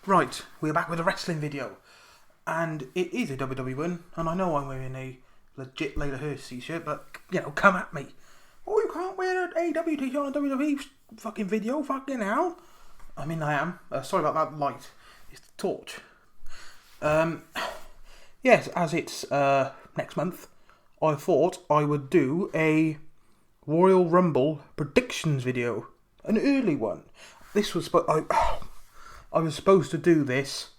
Right, we're back with a wrestling video. And it is a WWE one, and I know I'm wearing a legit Layla Hurst t-shirt, but, come at me. Oh, you can't wear an AEW t-shirt on a WWE fucking video, fucking hell. I mean, I am. Sorry about that light. It's the torch. Yes, as it's next month, I thought I would do a Royal Rumble predictions video. An early one. This was... I was supposed to do this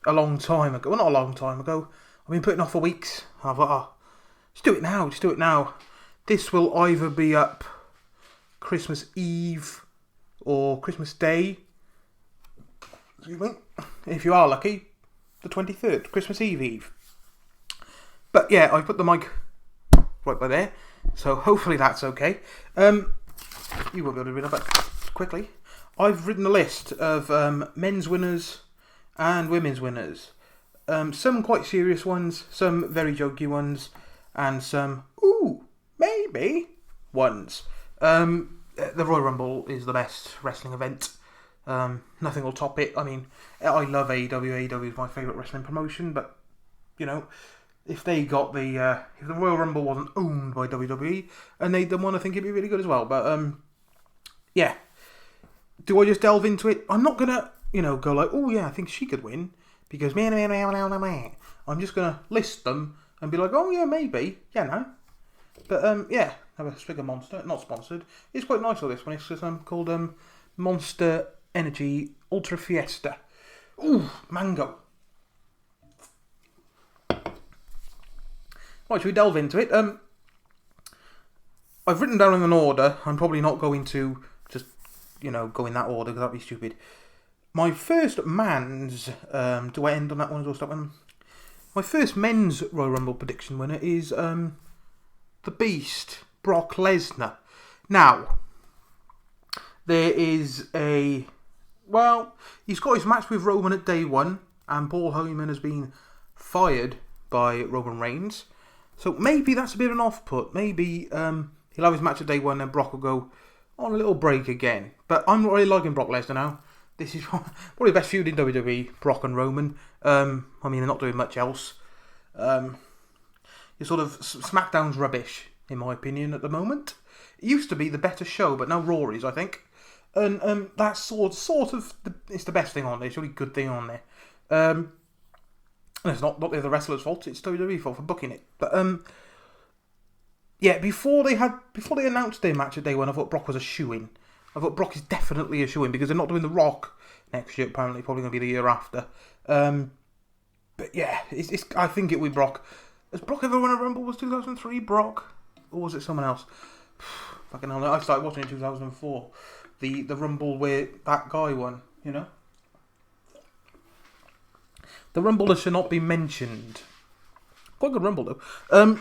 a long time ago. Well, not a long time ago. I've been putting off for weeks. I thought, just do it now. This will either be up Christmas Eve or Christmas Day. Excuse me. If you are lucky, the 23rd, Christmas Eve. But yeah, I put the mic right by there. So hopefully that's okay. You won't be able to read it, but quickly. I've written a list of men's winners and women's winners. Some quite serious ones, some very jokey ones, and some, maybe, ones. The Royal Rumble is the best wrestling event. Nothing will top it. I mean, I love AEW. AEW is my favourite wrestling promotion, but, if they got if the Royal Rumble wasn't owned by WWE, and they'd won, I think it'd be really good as well. But, yeah. Do I just delve into it? I'm not going to, go like, I think she could win. Because, I'm just going to list them and be like, maybe. Yeah, no. But, have a swig of Monster. Not sponsored. It's quite nice on this one. It's just, called Monster Energy Ultra Fiesta. Ooh, mango. Right, should we delve into it? I've written down in an order. I'm probably not going to just... go in that order, because that'd be stupid. My first man's... do I end on that one or stop one? My first men's Royal Rumble prediction winner is the Beast, Brock Lesnar. Now, there is a... Well, he's got his match with Roman at day one, and Paul Heyman has been fired by Roman Reigns. So maybe that's a bit of an off-put. Maybe he'll have his match at day one, and Brock will go on a little break again. But I'm not really liking Brock Lesnar now. This is probably the best feud in WWE, Brock and Roman. They're not doing much else. Sort of SmackDown's rubbish, in my opinion, at the moment. It used to be the better show, but now Raw is, I think. And that's sort of it's the best thing on there. It's a really good thing on there. And it's not the other wrestlers' fault. It's WWE's fault for booking it. But yeah, before they announced their match at day one, I thought Brock was a shoo-in. I thought Brock is definitely a shoo-in because they're not doing The Rock next year. Apparently, probably going to be the year after. But yeah, I think it will be Brock. Has Brock ever won a Rumble? Was 2003 Brock, or was it someone else? Fucking hell! I started watching it in 2004. The Rumble where that guy won. The Rumble that should not be mentioned. Quite a good Rumble though.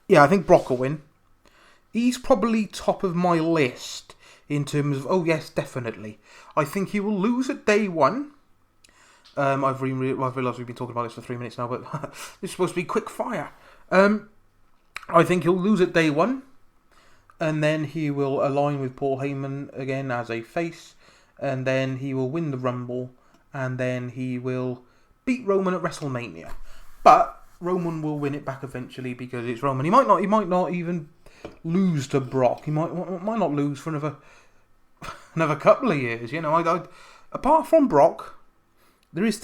Yeah, I think Brock will win. He's probably top of my list in terms of, yes, definitely. I think he will lose at day one. I've realised we've been talking about this for 3 minutes now, but this is supposed to be quick fire. I think he'll lose at day one, and then he will align with Paul Heyman again as a face, and then he will win the Rumble, and then he will beat Roman at WrestleMania. But Roman will win it back eventually because it's Roman. He might not even lose to Brock. He might not lose for another couple of years. Apart from Brock, there's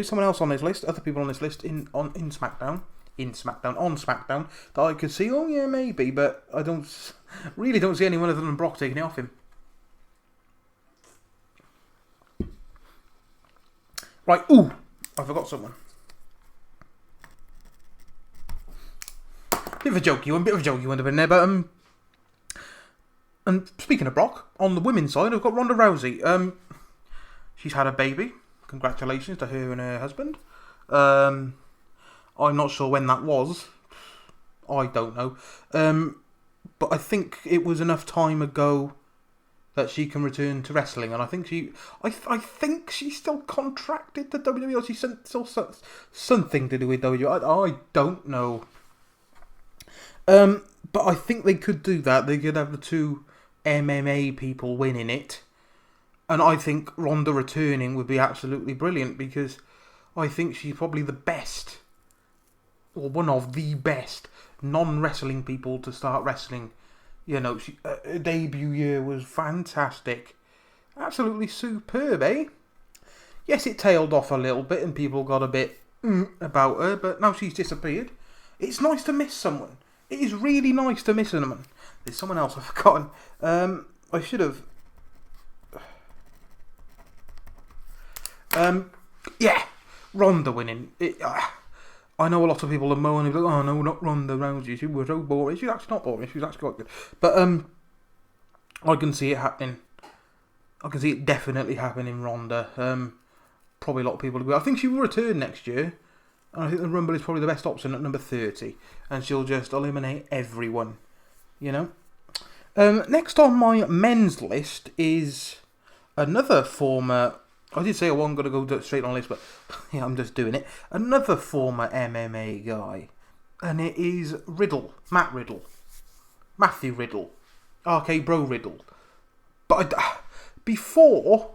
someone else on this list. Other people on this list on SmackDown that I could see. Maybe, but I don't see anyone other than Brock taking it off him. Right. Ooh, I forgot someone. Bit of a jokey one to be in there, but and speaking of Brock, on the women's side, I've got Ronda Rousey. She's had a baby. Congratulations to her and her husband. I'm not sure when that was. I don't know. But I think it was enough time ago that she can return to wrestling, and I think she's still contracted to WWE, or she's still something to do with WWE. I don't know. But I think they could do that. They could have the two MMA people winning it, And I think Ronda returning would be absolutely brilliant because I think she's probably the best, or one of the best, non-wrestling people to start wrestling. You know, her debut year was fantastic. Absolutely superb, eh? Yes, it tailed off a little bit and people got a bit about her, but now she's disappeared. It's nice to miss someone. It is really nice to miss someone. There's someone else I've forgotten. I should have... yeah, Ronda winning. I know a lot of people are moaning, like, oh no, not Ronda Rousey, she was so boring. She's actually not boring, she's actually quite good. But I can see it happening. I can see it definitely happening, Ronda. Probably a lot of people agree. I think she will return next year. And I think the Rumble is probably the best option at number 30. And she'll just eliminate everyone. You know? Next on my men's list is another former... I did say I wasn't going to go straight on the list, but yeah, I'm just doing it. Another former MMA guy. And it is Riddle. Matthew Riddle. RK Bro Riddle. But before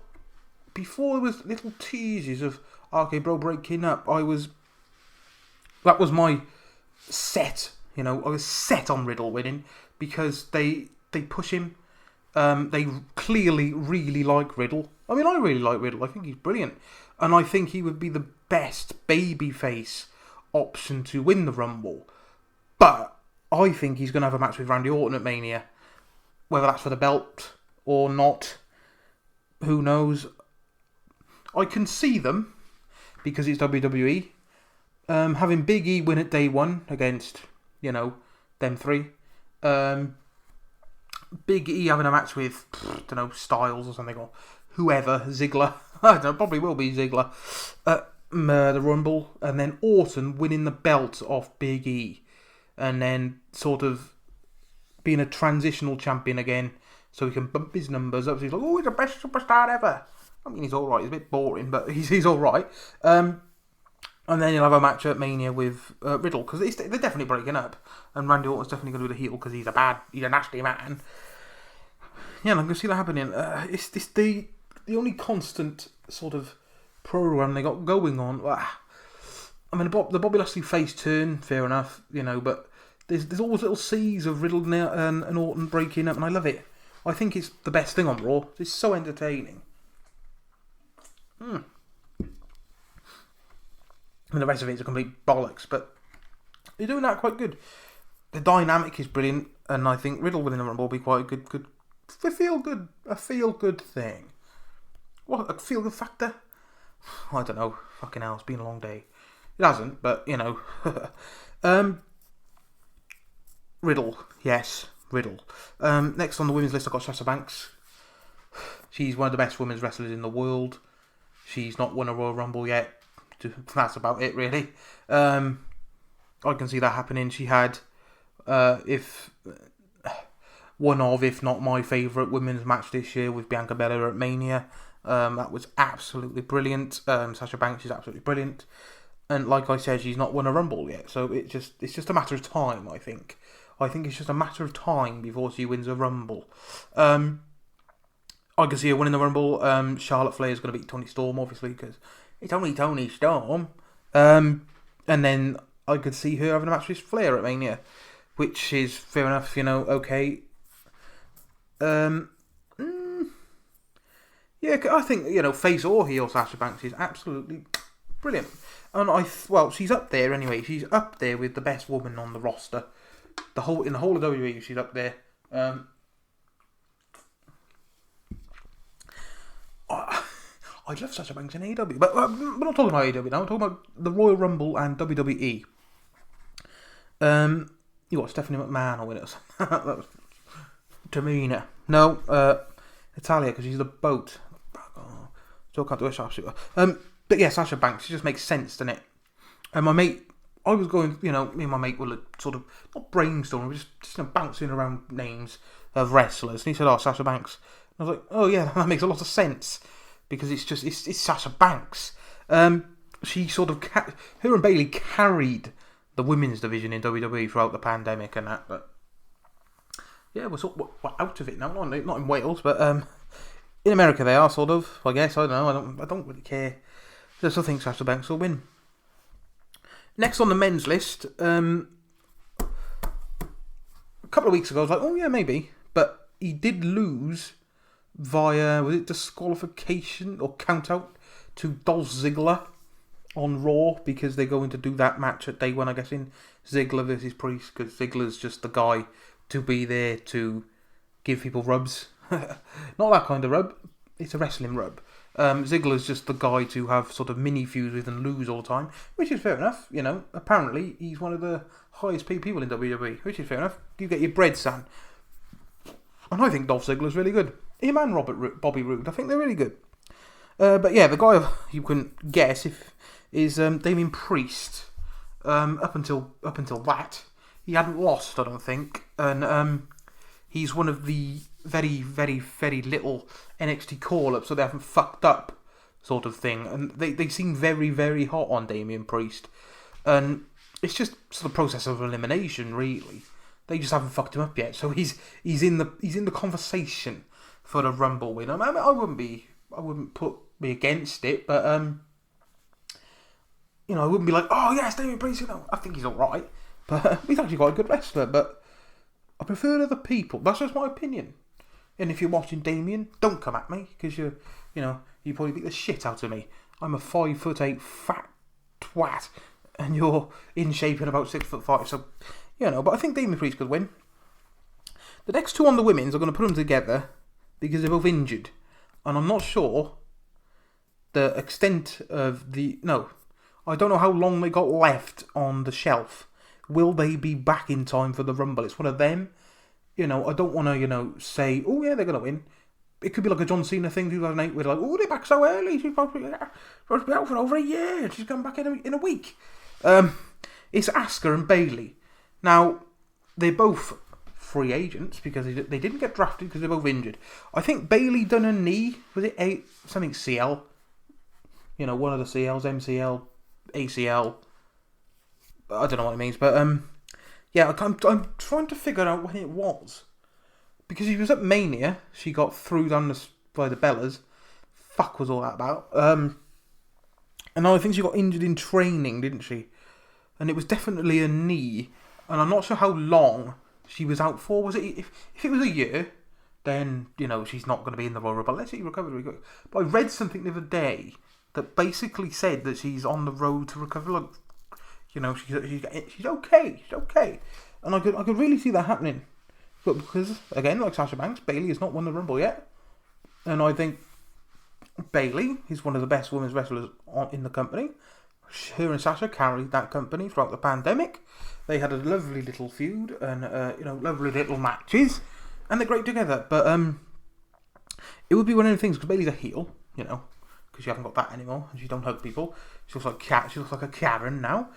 there was little teases of RK Bro breaking up, that was my set. You know, I was set on Riddle winning because they push him. They clearly really like Riddle. I mean, I really like Riddle. I think he's brilliant. And I think he would be the best babyface option to win the Rumble. But I think he's going to have a match with Randy Orton at Mania. Whether that's for the belt or not, who knows. I can see them, because it's WWE, having Big E win at day one against, you know, them three. Big E having a match with, I don't know, Styles or something, or whoever, Ziggler. I don't know, probably will be Ziggler. The Rumble, and then Orton winning the belt off Big E. And then sort of being a transitional champion again, so he can bump his numbers up. So he's like, oh, he's the best superstar ever. I mean, he's alright. He's a bit boring, but he's alright. And then you'll have a match at Mania with Riddle, because they're definitely breaking up. And Randy Orton's definitely going to be the heel, because he's a nasty man. Yeah, and I can see that happening. It's the only constant sort of program they got going on. I mean, the Bobby Lashley face turn, fair enough, you know, but there's always little seeds of Riddle and Orton breaking up, and I love it. I think it's the best thing on Raw. It's so entertaining. I mean, the rest of it is a complete bollocks, but they're doing that quite good. The dynamic is brilliant, and I think Riddle winning the Rumble will be quite a good feel good thing. What, a feel good factor? I don't know. Fucking hell, it's been a long day. It hasn't, but you know. Riddle, yes, Riddle. Next on the women's list, I've got Shasta Banks. She's one of the best women's wrestlers in the world. She's not won a Royal Rumble yet. That's about it, really. I can see that happening. She had, if not my favourite women's match this year with Bianca Belair at Mania. That was absolutely brilliant. Sasha Banks is absolutely brilliant. And like I said, she's not won a Rumble yet. So it's just a matter of time, I think. I think it's just a matter of time before she wins a Rumble. I can see her winning the Rumble. Charlotte Flair is going to beat Toni Storm, obviously, because it's only Toni Storm. And then I could see her having a match with Flair at Mania, which is fair enough, you know, okay. Yeah, I think, you know, face or heel Sasha Banks is absolutely brilliant. And she's up there anyway. She's up there with the best woman on the roster. In the whole of WWE, she's up there. I'd love Sasha Banks in AEW, but we're not talking about AEW now. We're talking about the Royal Rumble and WWE. You got Stephanie McMahon or winners. That was Tamina. No, Natalia, because she's the boat. Still can't do a sharpshooter. But yeah, Sasha Banks, it just makes sense, doesn't it? And my mate, I was going, you know, me and my mate were sort of, not brainstorming, we were just you know, bouncing around names of wrestlers. And he said, oh, Sasha Banks. And I was like, oh yeah, that makes a lot of sense. Because it's Sasha Banks. She sort of, her and Bayley carried the women's division in WWE throughout the pandemic and that. But yeah, we're out of it now. Not in Wales, but In America, they are sort of. I guess I don't know. I don't really care. I still think Shasta Banks will win. Next on the men's list, a couple of weeks ago, I was like, oh yeah, maybe, but he did lose via, was it disqualification or count out to Dolph Ziggler on Raw, because they're going to do that match at day one, I guess, in Ziggler versus Priest, because Ziggler's just the guy to be there to give people rubs. Not that kind of rub, it's a wrestling rub. Ziggler's just the guy to have sort of mini feuds with and lose all the time, which is fair enough, you know. Apparently, he's one of the highest paid people in WWE, which is fair enough. You get your bread, son. And I think Dolph Ziggler's really good. Him and Bobby Roode, I think they're really good. But yeah, the guy you couldn't guess is Damien Priest. Up until that, he hadn't lost, I don't think, and he's one of the very, very, very little NXT call-ups, so they haven't fucked up, sort of thing. And they seem very, very hot on Damien Priest, and it's just sort of process of elimination, really. They just haven't fucked him up yet, so he's in the conversation for the Rumble win. I mean, I wouldn't put me against it, but you know, I wouldn't be like, oh yes, Damien Priest. You know, I think he's all right, but he's actually quite a good wrestler. But I prefer other people. That's just my opinion. And if you're watching Damien, don't come at me, because you probably beat the shit out of me. I'm a 5'8" fat twat, and you're in shape and about 6'5". So, you know, but I think Damien Priest could win. The next two on the women's, I'm going to put them together because they're both injured, and I'm not sure the extent of the I don't know how long they got left on the shelf. Will they be back in time for the Rumble? It's one of them. You know, I don't want to, say, oh yeah, they're going to win. It could be like a John Cena thing, 2008, where they're like, oh, they're back so early. She's supposed to be out for over a year. She's come back in a week. It's Asuka and Bayley. Now, they're both free agents because they didn't get drafted because they're both injured. I think Bayley done a knee. Was it something CL? You know, one of the CLs, MCL, ACL. I don't know what it means, but yeah, I'm trying to figure out when it was, because he was at Mania. She got through by the Bellas. Fuck was all that about? And I think she got injured in training, didn't she? And it was definitely a knee, and I'm not sure how long she was out for. Was it if it was a year, then she's not going to be in the Royal Rumble. Let's see, recover really quick. But I read something the other day that basically said that she's on the road to recover. Like, she's okay. She's okay. And I could really see that happening. But because, again, like Sasha Banks, Bayley has not won the Rumble yet. And I think Bayley is one of the best women's wrestlers in the company. Her and Sasha carried that company throughout the pandemic. They had a lovely little feud and, lovely little matches. And they're great together. But it would be one of the things, because Bayley's a heel, because she hasn't got that anymore, and she don't hug people. She looks like a Karen now.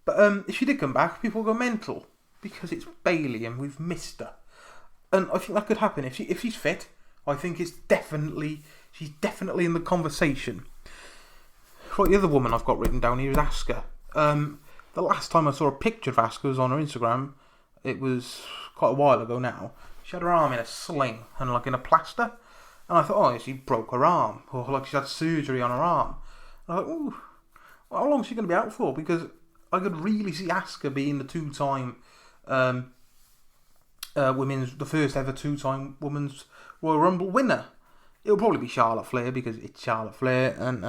But if she did come back, people would go mental, because it's Bayley and we've missed her. And I think that could happen if she's fit. I think she's definitely in the conversation. Right, the other woman I've got written down here is Asuka. The last time I saw a picture of Asuka was on her Instagram. It was quite a while ago now. She had her arm in a sling and like in a plaster. And I thought, oh, she broke her arm. Or like she had surgery on her arm. And I thought, ooh, well, how long is she going to be out for? Because I could really see Asuka being the two-time the first ever two-time women's Royal Rumble winner. It'll probably be Charlotte Flair, because it's Charlotte Flair, and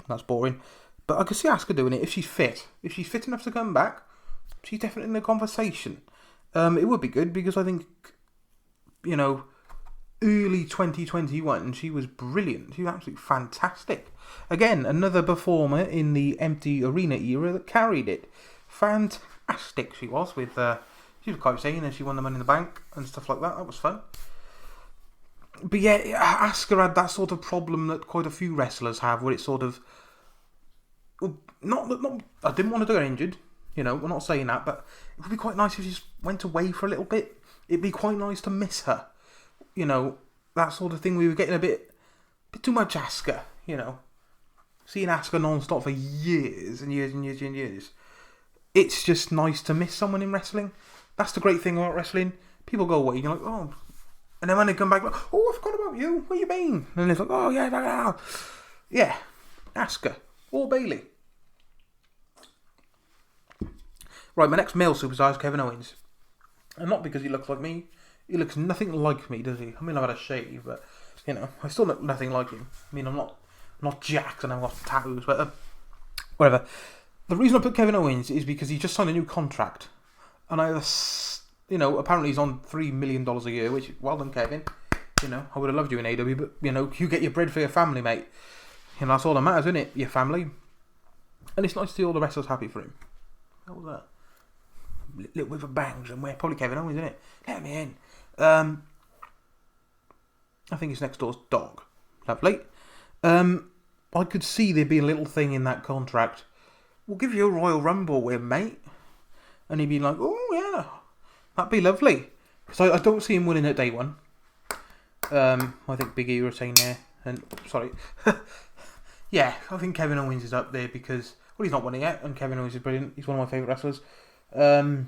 that's boring. But I could see Asuka doing it if she's fit. If she's fit enough to come back, she's definitely in the conversation. It would be good, because I think, early 2021, she was brilliant. She was absolutely fantastic. Again, another performer in the empty arena era that carried it. Fantastic she was with... she was quite saying, and she won the Money in the Bank and stuff like that. That was fun. But yeah, Asuka had that sort of problem that quite a few wrestlers have, where it's sort of... Not I didn't want to do her injured, we're not saying that, but it would be quite nice if she just went away for a little bit. It'd be quite nice to miss her. That sort of thing. We were getting a bit too much Asuka, Seeing Asuka non-stop for years and years and years and years. It's just nice to miss someone in wrestling. That's the great thing about wrestling. People go away and you're like, oh, And then when they come back, like, oh, I forgot about you. Where you been? And it's like, oh, yeah. Yeah, Asuka or Bayley. Right, my next male superstar is Kevin Owens. And not because he looks like me. He looks nothing like me, does he? I mean, I've had a shave, but, I still look nothing like him. I mean, I'm not jacked and I've got tattoos, but whatever. The reason I put Kevin Owens is because he just signed a new contract. And apparently he's on $3 million a year, which, well done, Kevin. I would have loved you in AW, but, you get your bread for your family, mate. That's all that matters, isn't it? Your family. And it's nice to see all the wrestlers happy for him. What was that? Little with a bang somewhere. Probably Kevin Owens, isn't it? Let me in. I think it's next door's dog. Lovely. I could see there being a little thing in that contract. We'll give you a Royal Rumble win, mate. And he'd be like, oh, yeah. That'd be lovely. Because I don't see him winning at day one. I think Big E retained there. And, sorry. Yeah, I think Kevin Owens is up there because, well, he's not winning yet. And Kevin Owens is brilliant. He's one of my favourite wrestlers. And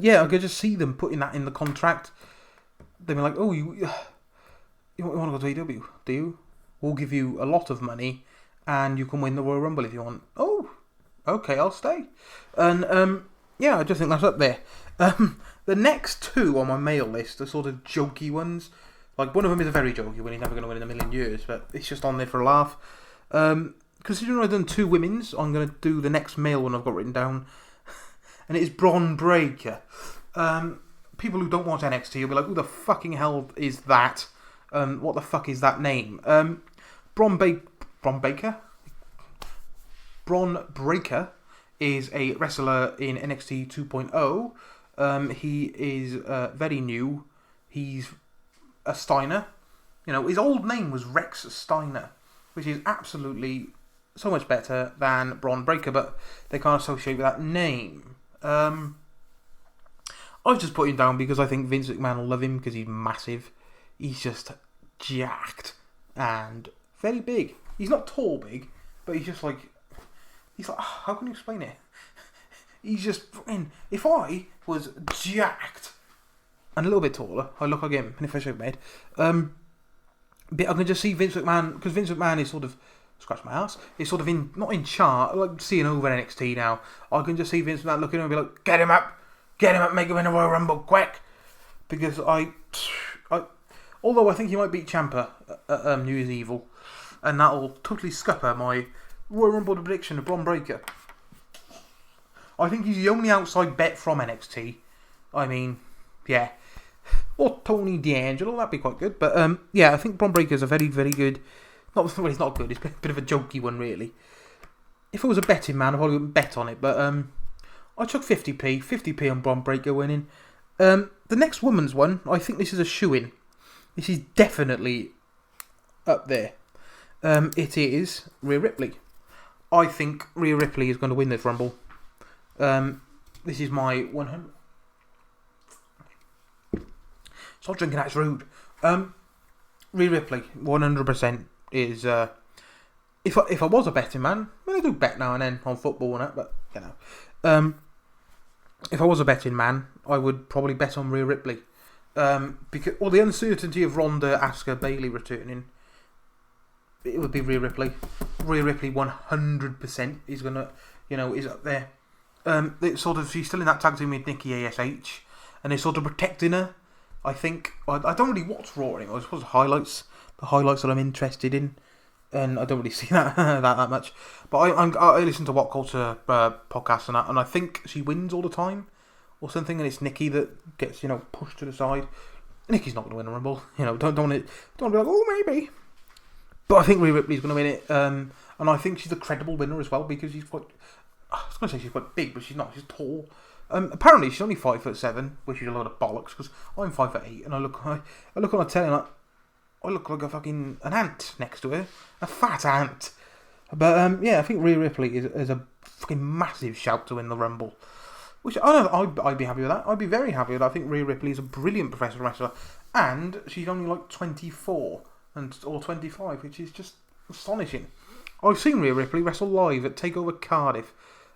yeah, I could just see them putting that in the contract. They'd be like, oh, you want to go to AEW, do you? We'll give you a lot of money and you can win the Royal Rumble if you want. Oh, okay, I'll stay. And yeah, I just think that's up there. The next two on my male list are sort of jokey ones. Like, one of them is a very jokey one. He's never going to win in a million years, but it's just on there for a laugh. Considering I've done two women's, I'm going to do the next male one I've got written down. And it is Bron Breakker. People who don't watch NXT will be like, who the fucking hell is that? What the fuck is that name? Bron Breakker is a wrestler in NXT 2.0. He is very new. He's a Steiner. His old name was Rex Steiner, which is absolutely so much better than Bron Breakker, but they can't associate with that name. I've just put him down because I think Vince McMahon will love him because he's massive. He's just jacked and very big. He's not tall big, but he's like, how can you explain it? He's just, if I was jacked and a little bit taller, I look like him, and if I shave my head, but I can just see Vince McMahon, because Vince McMahon is sort of, scratch my ass, is sort of not in charge, like seeing over NXT now. I can just see Vince McMahon looking at him and be like, get him up, make him win a Royal Rumble, quick. Because although I think he might beat Ciampa at New Year's Evil, and that'll totally scupper my Royal Rumble prediction of Bron Breakker. I think he's the only outside bet from NXT. I mean, yeah. Or Tony D'Angelo, that'd be quite good. But yeah, I think Bron Breakker's a very, very good. He's not good. It's a bit of a jokey one, really. If I was a betting man, I probably wouldn't bet on it. But I took 50p. 50p on Bron Breakker winning. The next woman's one, I think this is a shoo-in. This is definitely up there. It is Rhea Ripley. I think Rhea Ripley is going to win this Rumble. This is my 100. Stop drinking, that's rude. Rhea Ripley, 100% is. If I was a betting man, I do bet now and then on football and that, but if I was a betting man, I would probably bet on Rhea Ripley. Because the uncertainty of Ronda, Asuka, Bayley returning, it would be Rhea Ripley. Rhea Ripley 100% is gonna, is up there. It's sort of, she's still in that tag team with Nikki ASH, and they're sort of protecting her. I think I don't really watch Raw anymore. I suppose the highlights that I'm interested in, and I don't really see that that much. But I listen to What Culture podcasts and that, and I think she wins all the time or something, and it's Nikki that gets pushed to the side. Nikki's not going to win a Rumble. Don't be like, oh, maybe. But I think Rhea Ripley's going to win it, and I think she's a credible winner as well because she's quite. I was going to say she's quite big, but she's not. She's tall. Apparently she's only 5'7", which is a load of bollocks because I'm 5'8", and I look on a telly and I look like an ant next to her, a fat ant. But yeah, I think Rhea Ripley is a fucking massive shout to win the Rumble, which I'd be happy with that. I'd be very happy with that. I think Rhea Ripley is a brilliant professional wrestler, and she's only like 24 or 25, which is just astonishing. I've seen Rhea Ripley wrestle live at TakeOver Cardiff.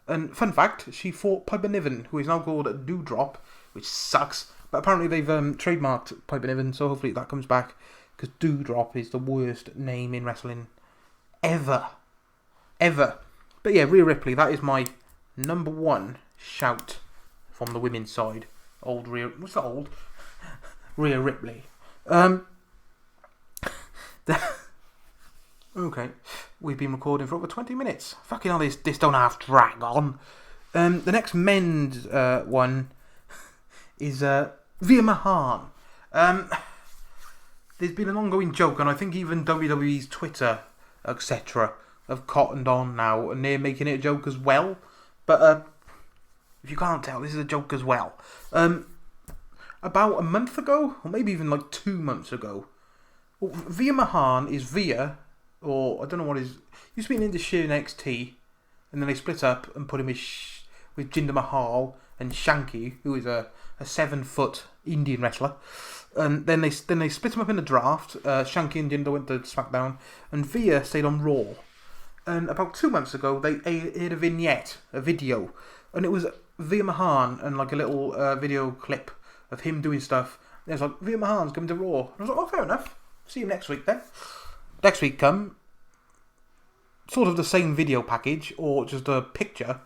And fun fact, she fought Piper Niven, who is now called Doudrop, which sucks. But apparently they've trademarked Piper Niven, so hopefully that comes back. Because Doudrop is the worst name in wrestling ever. Ever. But yeah, Rhea Ripley, that is my number one shout from the women's side. Old Rhea... What's that old? Rhea Ripley. Okay. We've been recording for over 20 minutes. Fucking hell, this don't have to drag on. The next men's one is Veer Mahan. There's been an ongoing joke, and I think even WWE's Twitter, etc., have cottoned on now, and they're making it a joke as well. But if you can't tell, this is a joke as well. About a month ago, or maybe even like 2 months ago, Veer Mahan is Veer, or I don't know what his... Used to be in Indus NXT, and then they split up and put him with Jinder Mahal and Shanky, who is a 7-foot Indian wrestler. And then they split him up in the draft. Shanky and Jinder went to SmackDown, and Veer stayed on Raw. And about 2 months ago, they aired a vignette, a video, and it was Veer Mahan and like a little video clip of him doing stuff. And it was like, Veer Mahan's coming to Raw. And I was like, oh, fair enough. See him next week then. Next week come, sort of the same video package, or just a picture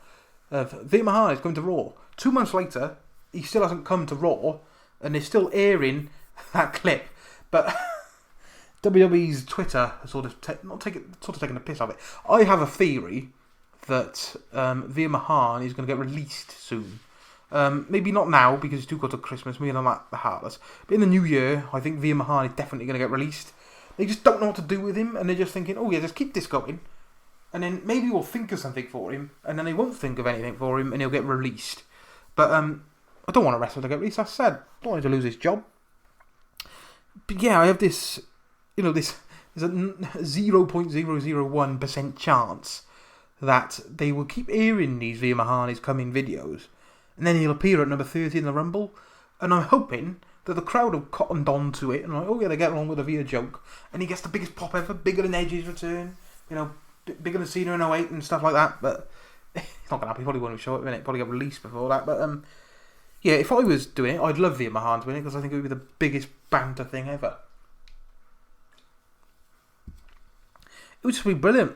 of Veer Mahan is coming to Raw. 2 months later, he still hasn't come to Raw, and they're still airing that clip. But WWE's Twitter has sort of taking the piss out of it. I have a theory that Veer Mahan is going to get released soon. Maybe not now, because it's too close to Christmas, maybe not the Heartless. But in the new year, I think Veer Mahan is definitely going to get released. They just don't know what to do with him, and they're just thinking, oh yeah, just keep this going, and then maybe we'll think of something for him, and then they won't think of anything for him, and he'll get released. But I don't want a wrestler to get released, that's sad. I don't want him to lose his job. But yeah, I have this, there's a 0.001% chance that they will keep airing these Veer Mahan is coming videos, and then he'll appear at number 30 in the Rumble, and I'm hoping that the crowd have cottoned on to it, and like, oh yeah, they get along with a Veer joke, and he gets the biggest pop ever, bigger than Edge's return, bigger than Cena in 08 and stuff like that. But it's not gonna happen. He probably won't show up in it. Probably get released before that. But yeah, if I was doing it, I'd love Veer Mahan to win it, because I think it would be the biggest banter thing ever. It would just be brilliant,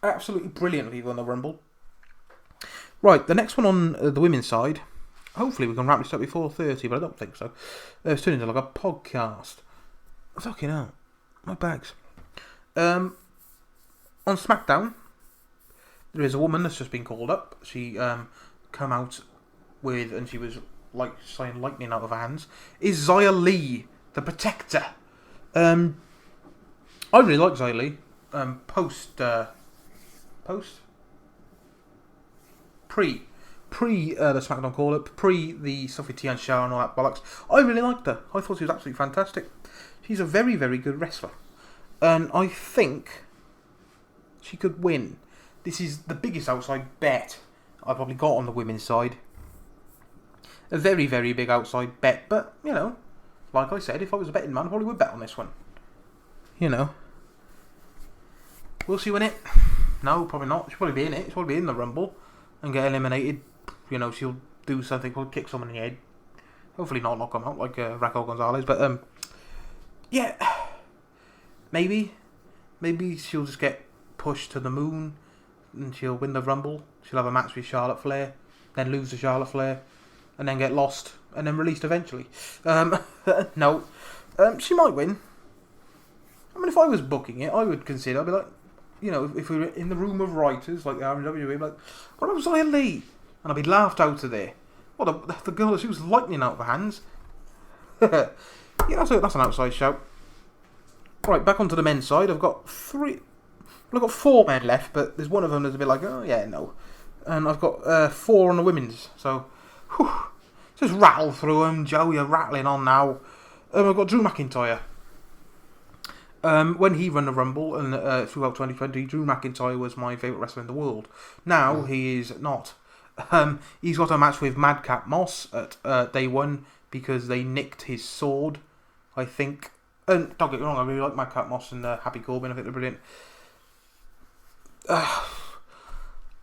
absolutely brilliant if he won the Rumble. Right, the next one on the women's side. Hopefully we can wrap this up before 30, but I don't think so. It's turned into like a podcast. Fucking hell. My bags. On SmackDown, there is a woman that's just been called up. She come out with, and she was like saying lightning out of her hands, is Xia Li, the Protector. I really like Xia Li. Pre the SmackDown call-up, pre the stuff with Tian Sha and all that bollocks, I really liked her. I thought she was absolutely fantastic. She's a very, very good wrestler. And I think she could win. This is the biggest outside bet I've probably got on the women's side. A very, very big outside bet. But, like I said, if I was a betting man, I probably would bet on this one. Will she win it? No, probably not. She'll probably be in it. She'll probably be in the Rumble and get eliminated. She'll do something called kick someone in the head. Hopefully not knock them out like Raquel Gonzalez. But, yeah. Maybe she'll just get pushed to the moon and she'll win the Rumble. She'll have a match with Charlotte Flair, then lose to Charlotte Flair, and then get lost, and then released eventually. No. She might win. I mean, if I was booking it, I would consider, I'd be like, if we were in the room of writers, like the WWE, I'd be like, what about Xia Li? And I'd be laughed out of there. What, the girl, she was lightning out of her hands. Yeah, that's an outside shout. Right, back onto the men's side. I've got 4 men left, but there's one of them that's a bit like, oh yeah, no. And I've got 4 on the women's, so just rattle through them, Joe, you're rattling on now. I've got Drew McIntyre. When he ran the Rumble and throughout 2020, Drew McIntyre was my favourite wrestler in the world. Now he is not. He's got a match with Madcap Moss at day 1 because they nicked his sword, I think. And don't get me wrong, I really like Madcap Moss and Happy Corbin. I think they're brilliant.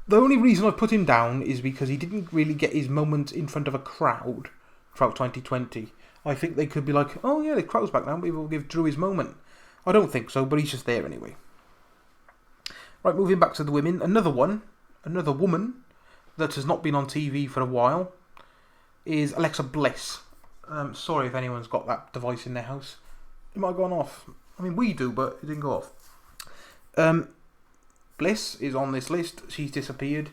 The only reason I put him down is because he didn't really get his moment in front of a crowd throughout 2020. I think they could be like, oh yeah, the crowd's back now, maybe we'll give Drew his moment. I don't think so, but he's just there anyway. Right, moving back to the women. Another woman that has not been on TV for a while is Alexa Bliss. Sorry if anyone's got that device in their house. It might have gone off. I mean, we do, but it didn't go off. Bliss is on this list. She's disappeared.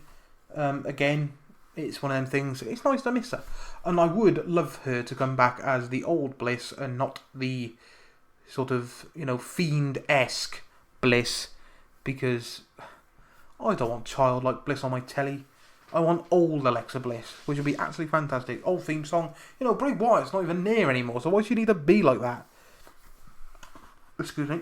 Again, it's one of them things. It's nice to miss her. And I would love her to come back as the old Bliss and not the sort of, fiend-esque Bliss. Because I don't want childlike Bliss on my telly. I want old Alexa Bliss, which would be absolutely fantastic. Old theme song. Bray Wyatt's not even near anymore, so why should she need to be like that? Excuse me.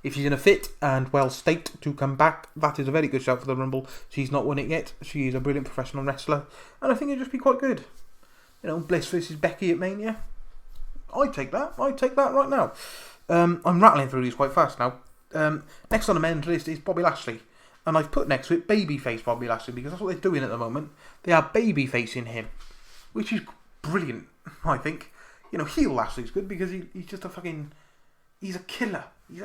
If she's in a fit and well state to come back, that is a very good shout for the Rumble. She's not won it yet. She is a brilliant professional wrestler, and I think it'd just be quite good. Bliss versus Becky at Mania. I'd take that. I'd take that right now. I'm rattling through these quite fast now. Next on the men's list is Bobby Lashley. And I've put next to it babyface Bobby Lashley because that's what they're doing at the moment. They are babyfacing him, which is brilliant, I think. Heel Lashley's good because he's just a fucking... He's a killer.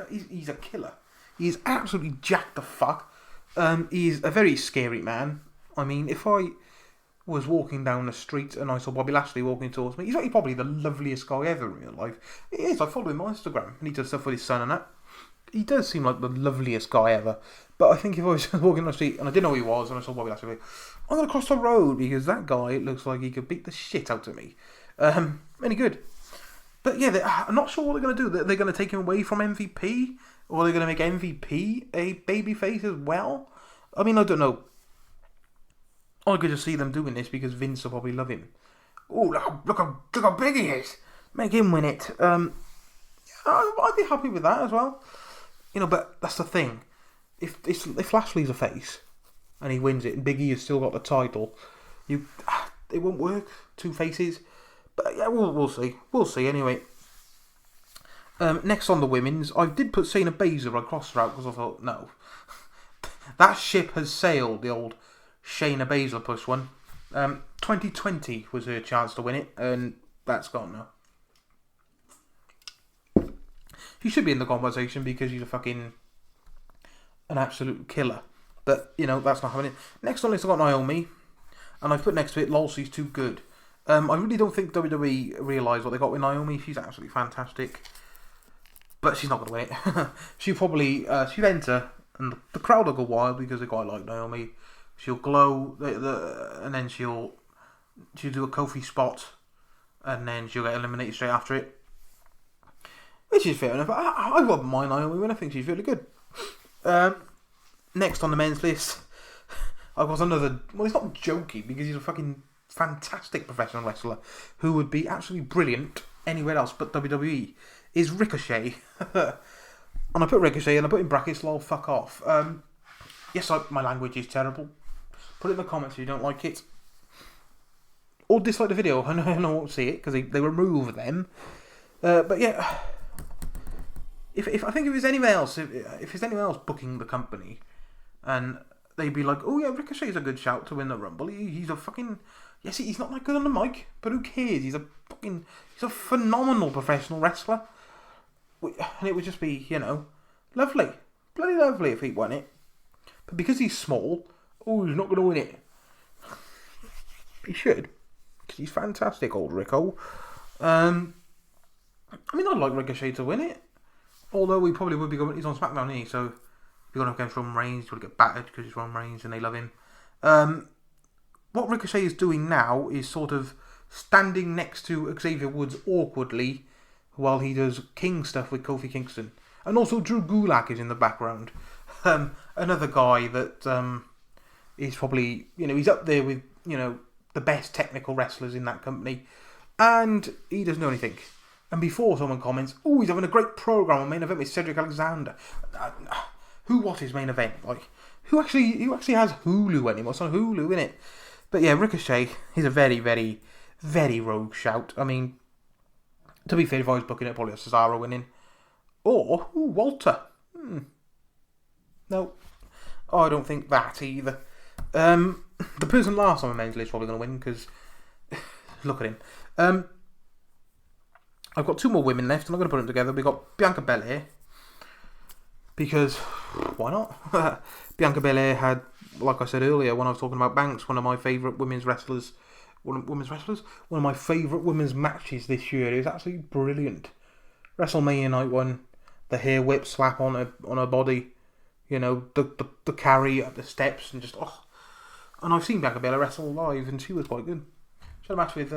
He's a killer. He's absolutely jacked the fuck. He's a very scary man. I mean, if I was walking down the street and I saw Bobby Lashley walking towards me, he's actually probably the loveliest guy ever in real life. He is. I follow him on Instagram and he does stuff with his son and that. He does seem like the loveliest guy ever. But I think if I was walking on the street and I didn't know who he was and I saw Bobby Lashley, I'm going to cross the road because that guy looks like he could beat the shit out of me. Any good. But yeah, I'm not sure what they're going to do. They're going to take him away from MVP? Or are they going to make MVP a babyface as well? I mean, I don't know. I could just see them doing this because Vince will probably love him. Oh, look how big he is. Make him win it. I'd be happy with that as well. But that's the thing. If Lashley's a face and he wins it and Big E has still got the title, it won't work. Two faces. But yeah, we'll see. We'll see anyway. Next on the women's, I did put Shayna Baszler across the route because I thought, no. That ship has sailed, the old Shayna Baszler push one. 2020 was her chance to win it, and that's gone now. She should be in the conversation because she's an absolute killer. But, that's not happening. Next on this, I've got Naomi. And I've put next to it, lol, she's too good. I really don't think WWE realise what they got with Naomi. She's absolutely fantastic. But she's not going to win it. She'll enter, and the crowd will go wild because they quite like Naomi. She'll glow, and then she'll do a Kofi spot, and then she'll get eliminated straight after it. Which is fair enough. I wouldn't mind Naomi win. I think she's really good. Next on the men's list, I've got another... Well, it's not jokey because he's a fucking fantastic professional wrestler who would be absolutely brilliant anywhere else but WWE, is Ricochet. And I put Ricochet and I put in brackets, lol, fuck off. Yes, my language is terrible. Put it in the comments if you don't like it. Or dislike the video. I know I won't see it because they remove them. But yeah... If there's anyone else, if there's anyone else booking the company, and they'd be like, oh yeah, Ricochet's a good shout to win the Rumble. He's a fucking... Yes, he's not that good on the mic, but who cares? He's a phenomenal professional wrestler. And it would just be, lovely. Bloody lovely if he won it. But because he's small, he's not going to win it. He should. Because he's fantastic, old Rico. I'd like Ricochet to win it. Although he probably would be going... He's on SmackDown, isn't he? So if you're going to go against Roman Reigns, you'll get battered because he's Roman Reigns and they love him. What Ricochet is doing now is sort of standing next to Xavier Woods awkwardly while he does King stuff with Kofi Kingston. And also Drew Gulak is in the background. Another guy that is probably... he's up there with, the best technical wrestlers in that company. And he doesn't know anything. And before someone comments, he's having a great program on Main Event with Cedric Alexander. Who was his main event? Who actually has Hulu anymore? It's on Hulu, isn't it? But yeah, Ricochet is a very, very, very rogue shout. I mean, to be fair, if I was booking it, probably a Cesaro winning. Or, Walter. No, I don't think that either. The person last on my men's list is probably going to win because Look at him. I've got two more women left, and I'm going to put them together. We've got Bianca Belair, because why not? Bianca Belair had, like I said earlier when I was talking about Banks, one of my favourite women's wrestlers. One of my favourite women's matches this year. It was absolutely brilliant. WrestleMania night one, the hair whip slap on her body, you know, the carry up the steps, and just And I've seen Bianca Belair wrestle live, and she was quite good. She had a match with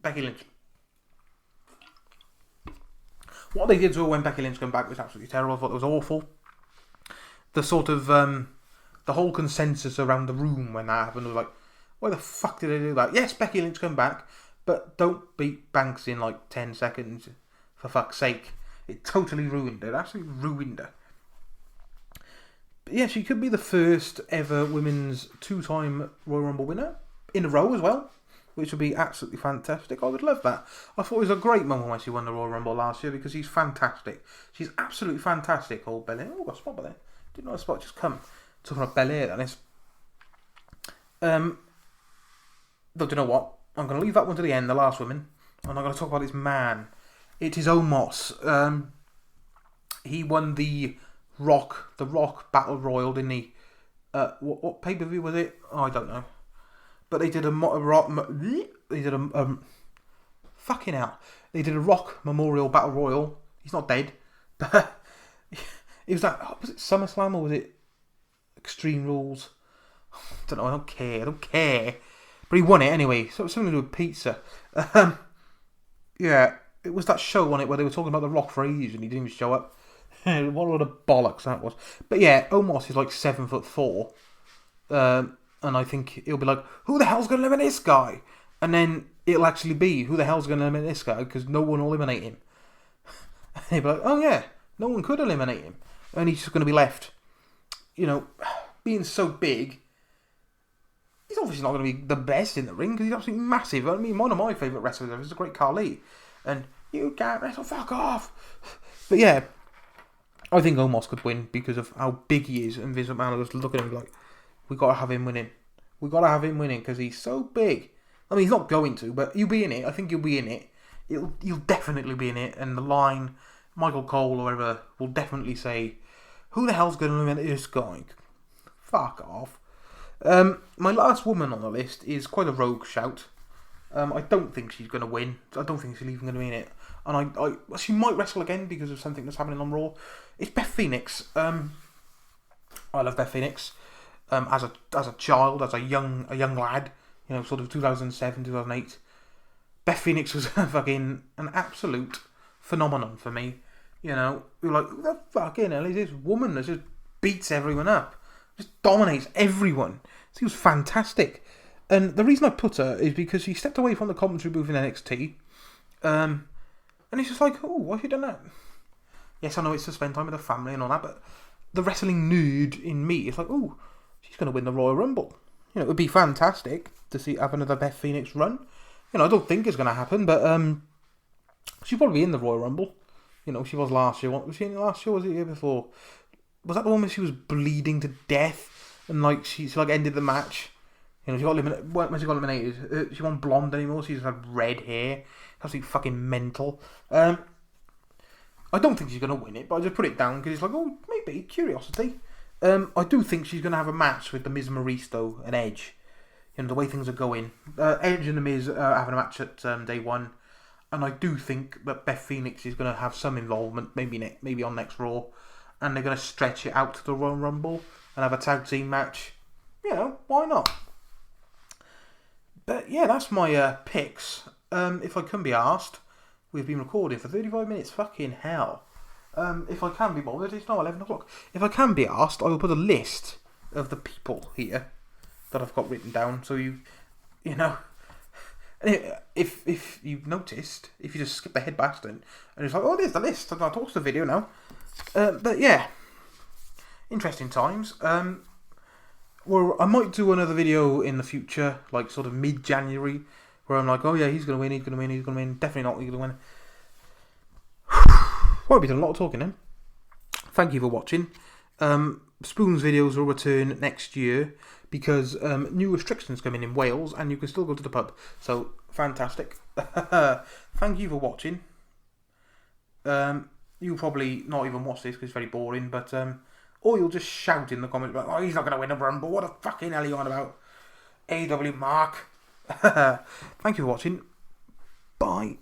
Becky Lynch. What they did when Becky Lynch came back was absolutely terrible. I thought it was awful. The sort of the whole consensus around the room when that happened was like, why the fuck did they do that? Yes, Becky Lynch come back, but don't beat Banks in like 10 seconds, for fuck's sake. It totally ruined her. It absolutely ruined her. But yeah, she could be the first ever women's 2-time Royal Rumble winner in a row as well, which would be absolutely fantastic. I would love that. I thought it was a great moment when she won the Royal Rumble last year, because she's fantastic. She's absolutely fantastic, old Belair. Oh, got a spot Belair. Didn't know a spot just come. Talking about Belair, that is. Though, do you know what? I'm going to leave that one to the end, the last woman, and I'm going to talk about this man. It is Omos. He won the Rock Battle Royal, didn't he? What pay-per-view was it? Oh, I don't know. But they did fucking hell. They did a Rock Memorial Battle Royal. He's not dead. But it was that, was it SummerSlam or was it Extreme Rules? I don't know, I don't care. But he won it anyway. So it was something to do with pizza. Yeah, it was that show on it where they were talking about the Rock for ages and he didn't even show up. What a lot of bollocks that was. But yeah, Omos is like 7'4". And I think it'll be like, who the hell's going to eliminate this guy? And then it'll actually be, who the hell's going to eliminate this guy? Because no one will eliminate him. And he'll be like, oh yeah, no one could eliminate him. And he's just going to be left. You know, being so big, he's obviously not going to be the best in the ring, because he's absolutely massive. I mean, one of my favourite wrestlers ever is the Great Khali. And you can't wrestle, fuck off. But yeah, I think Omos could win because of how big he is. And Vince McMahon was looking at him like, we got to have him winning. We got to have him winning because he's so big. I mean, he's not going to, but you'll be in it. I think you'll be in it. You'll definitely be in it. And the line, Michael Cole or whatever, will definitely say, who the hell's going to eliminate this guy? Fuck off. My last woman on the list is quite a rogue shout. I don't think she's going to win. I don't think she's even going to be in it. And she might wrestle again because of something that's happening on Raw. It's Beth Phoenix. I love Beth Phoenix. As a child, as a young lad, you know, sort of 2007, 2008, Beth Phoenix was fucking an absolute phenomenon for me. You know, you're like, who the fucking hell is this woman that just beats everyone up? Just dominates everyone. She was fantastic. And the reason I put her is because she stepped away from the commentary booth in NXT. And it's just like, oh, why have you done that? Yes, I know it's to spend time with her family and all that, but the wrestling nerd in me is like, oh, she's going to win the Royal Rumble. You know, it would be fantastic to have another Beth Phoenix run. You know, I don't think it's going to happen, but she'll probably be in the Royal Rumble. You know, she was last year. Was she in the last year or was it the year before? Was that the one where she was bleeding to death and like she ended the match? You know, she got eliminated. When she got eliminated, she wasn't blonde anymore. She just had red hair. Absolutely fucking mental. I don't think she's going to win it, but I just put it down because it's like, oh, maybe, curiosity. I do think she's going to have a match with The Miz, Maristo and Edge. You know, the way things are going. Edge and The Miz are having a match at day one. And I do think that Beth Phoenix is going to have some involvement, maybe on next Raw. And they're going to stretch it out to the Royal Rumble and have a tag team match. You know, why not? But yeah, that's my picks. If I can be asked, we've been recording for 35 minutes. Fucking hell. If I can be bothered, it's now 11 o'clock. If I can be asked, I will put a list of the people here that I've got written down. So you know, if you've noticed, if you just skip ahead past it, and it's like, oh, there's the list. I'll watch the video now. But yeah, interesting times. Well, I might do another video in the future, like sort of mid-January, where I'm like, oh yeah, he's going to win, he's going to win, he's going to win. Definitely not he's going to win. Well, we've done a lot of talking then. Thank you for watching. Spoons videos will return next year because new restrictions come in Wales and you can still go to the pub. So, fantastic. Thank you for watching. You'll probably not even watch this because it's very boring, but or you'll just shout in the comments about, oh, he's not going to win a Rumble. What the fucking hell are you on about? AW Mark. Thank you for watching. Bye.